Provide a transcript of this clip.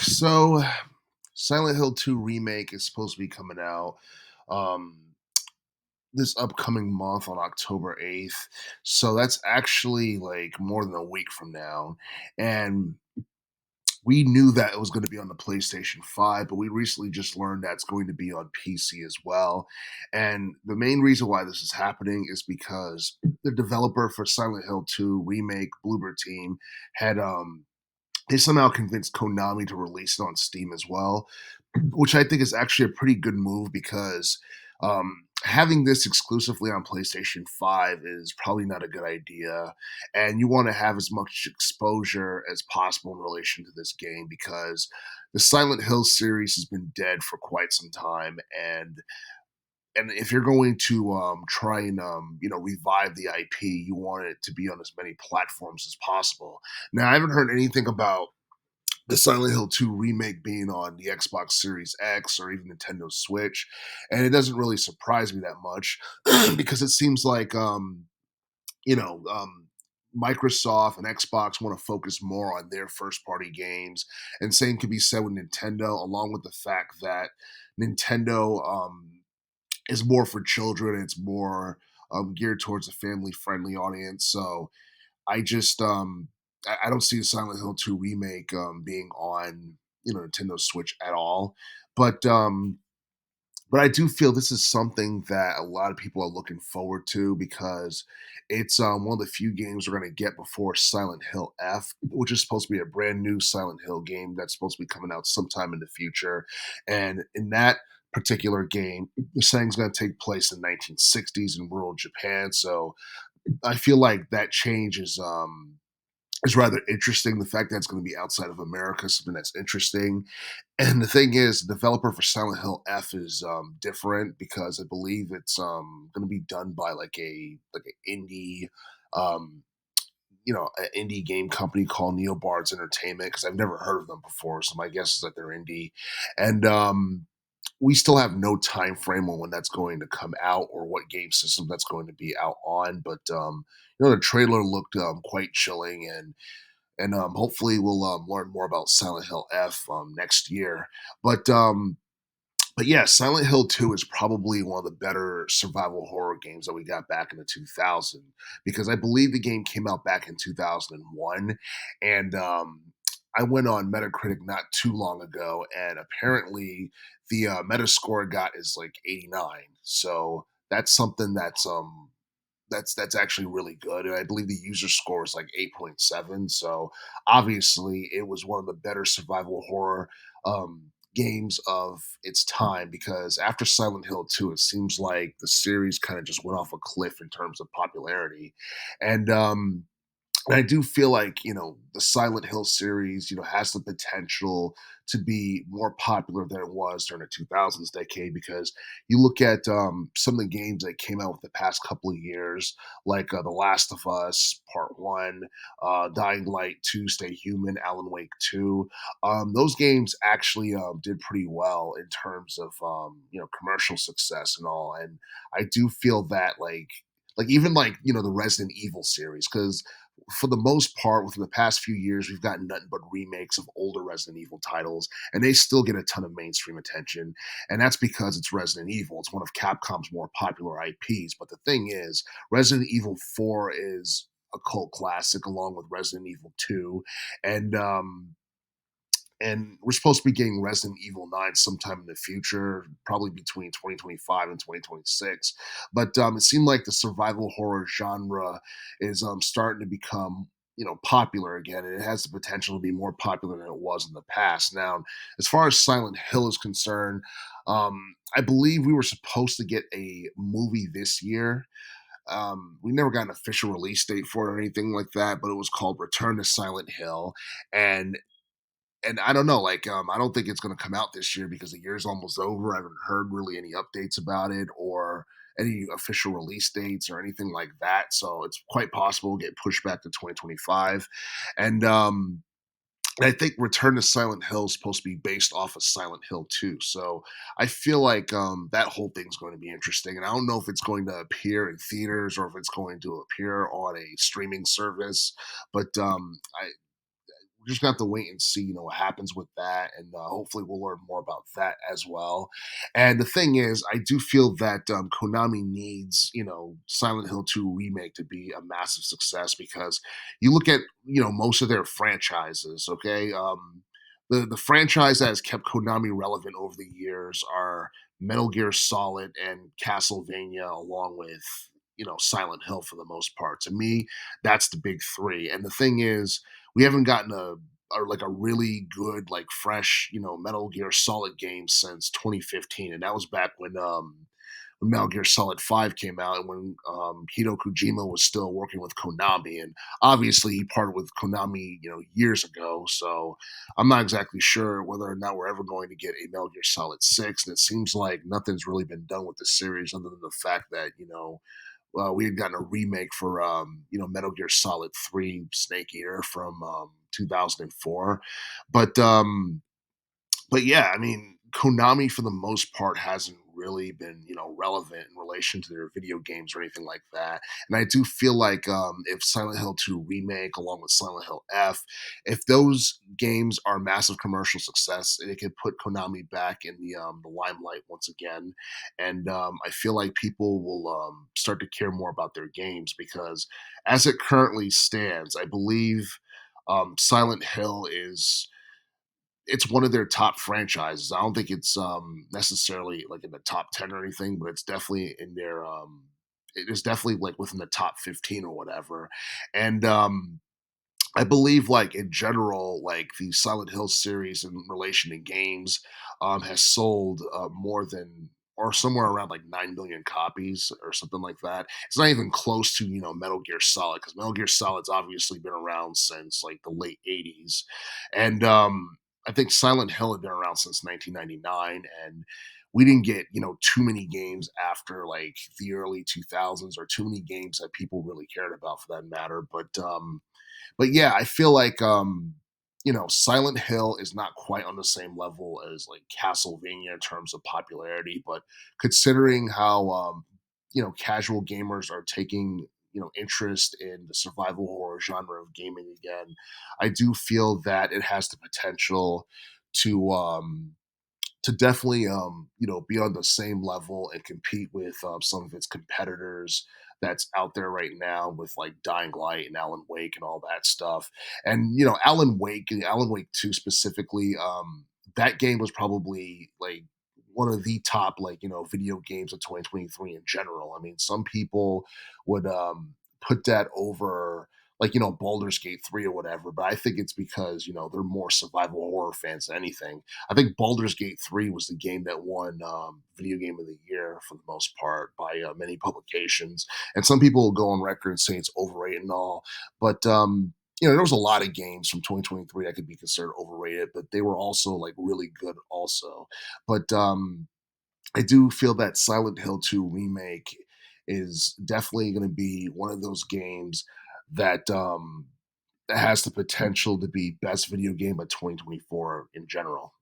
So, Silent Hill 2 Remake is supposed to be coming out um, this upcoming month on October 8th. So, that's actually like more than a week from now. And we knew that it was going to be on the PlayStation 5, but we recently just learned that it's going to be on PC as well. And the main reason why this is happening is because the developer for Silent Hill 2 Remake, Bloober Team, had they somehow convinced Konami to release it on Steam as well, which I think is actually a pretty good move because having this exclusively on PlayStation 5 is probably not a good idea. And you want to have as much exposure as possible in relation to this game because the Silent Hill series has been dead for quite some time. And if you're going to try and revive the IP, you want it to be on as many platforms as possible. Now, I haven't heard anything about the Silent Hill 2 remake being on the Xbox Series X or even Nintendo Switch, and it doesn't really surprise me that much because it seems like you know um, Microsoft and Xbox want to focus more on their first party games, and same can be said with Nintendo, along with the fact that Nintendo is more for children. It's more geared towards a family friendly audience. So I don't see the Silent Hill 2 remake being on Nintendo Switch at all. But but I do feel this is something that a lot of people are looking forward to because it's one of the few games we're going to get before Silent Hill F, which is supposed to be a brand new Silent Hill game that's supposed to be coming out sometime in the future. And in that particular game, the setting's going to take place in the 1960s in rural Japan. So I feel like that change is rather interesting. The fact that it's going to be outside of America is something that's interesting. And the thing is, the developer for Silent Hill F is different because I believe it's going to be done by like an indie, um, an indie game company called Neobards Entertainment. Because I've never heard of them before, so my guess is that they're indie. And we still have no time frame on when that's going to come out or what game system that's going to be out on. But the trailer looked quite chilling, and hopefully we'll learn more about Silent Hill F next year. But but yeah, Silent Hill 2 is probably one of the better survival horror games that we got back in the 2000s because I believe the game came out back in 2001, and I went on Metacritic not too long ago, and apparently the Metascore got is like 89. So that's something that's actually really good. And I believe the user score is like 8.7. So obviously it was one of the better survival horror games of its time because after Silent Hill 2, it seems like the series kind of just went off a cliff in terms of popularity. And I do feel like, the Silent Hill series, has the potential to be more popular than it was during the 2000s decade because you look at some of the games that came out with the past couple of years, like The Last of Us Part 1, Dying Light 2, Stay Human, Alan Wake 2. Those games actually did pretty well in terms of, commercial success and all. And I do feel that, like even like the Resident Evil series, because for the most part, within the past few years, we've gotten nothing but remakes of older Resident Evil titles, and they still get a ton of mainstream attention. And that's because it's Resident Evil. It's one of Capcom's more popular IPs. But the thing is, Resident Evil 4 is a cult classic along with Resident Evil 2. And and we're supposed to be getting Resident Evil 9 sometime in the future, probably between 2025 and 2026. But it seemed like the survival horror genre is starting to become popular again, and it has the potential to be more popular than it was in the past. Now, as far as Silent Hill is concerned, I believe we were supposed to get a movie this year. We never got an official release date for it or anything like that, but it was called Return to Silent Hill. And I don't know, like, I don't think it's going to come out this year because the year's almost over. I haven't heard really any updates about it or any official release dates or anything like that. So it's quite possible it'll get pushed back to 2025. And I think Return to Silent Hill is supposed to be based off of Silent Hill 2. So I feel like that whole thing's going to be interesting. And I don't know if it's going to appear in theaters or if it's going to appear on a streaming service. But we're just gonna have to wait and see, what happens with that, and hopefully we'll learn more about that as well. And the thing is, I do feel that Konami needs, Silent Hill 2 remake to be a massive success because you look at, most of their franchises. Okay, the franchise that has kept Konami relevant over the years are Metal Gear Solid and Castlevania, along with Silent Hill for the most part. To me, that's the big three. And the thing is, we haven't gotten a really good, like fresh, Metal Gear Solid game since 2015, and that was back when Metal Gear Solid 5 came out and when Hideo Kojima was still working with Konami. And obviously, he parted with Konami, years ago. So I'm not exactly sure whether or not we're ever going to get a Metal Gear Solid 6. And it seems like nothing's really been done with the series other than the fact that, we had gotten a remake for Metal Gear Solid 3 Snake Eater from 2004. But but yeah, I mean, Konami for the most part hasn't really been, relevant in relation to their video games or anything like that. And I do feel like if Silent Hill 2 remake, along with Silent Hill F, if those games are massive commercial success, it could put Konami back in the limelight once again. And I feel like people will start to care more about their games because, as it currently stands, I believe Silent Hill is it's one of their top franchises. I don't think it's necessarily like in the top 10 or anything, but it's definitely in their it is definitely like within the top 15 or whatever. And I believe, like in general, like the Silent Hill series in relation to games, has sold more than or somewhere around like 9 million copies or something like that. It's not even close to Metal Gear Solid because Metal Gear Solid's obviously been around since like the late '80s, and I think Silent Hill had been around since 1999, and we didn't get too many games after like the early 2000s or too many games that people really cared about for that matter. But yeah, I feel like Silent Hill is not quite on the same level as like Castlevania in terms of popularity, but considering how casual gamers are taking interest in the survival horror genre of gaming again, I do feel that it has the potential to definitely be on the same level and compete with some of its competitors that's out there right now with like Dying Light and Alan Wake and all that stuff. And Alan Wake and Alan Wake 2 specifically, that game was probably like one of the top like video games of 2023 in general. I mean, some people would put that over like Baldur's Gate 3 or whatever, but I think it's because they're more survival horror fans than anything. I think Baldur's Gate 3 was the game that won Video Game of the Year for the most part by many publications. And some people will go on record and say it's overrated and all. But, there was a lot of games from 2023 that could be considered overrated, but they were also like really good also. But I do feel that Silent Hill 2 remake is definitely going to be one of those games that that has the potential to be best video game of 2024 in general.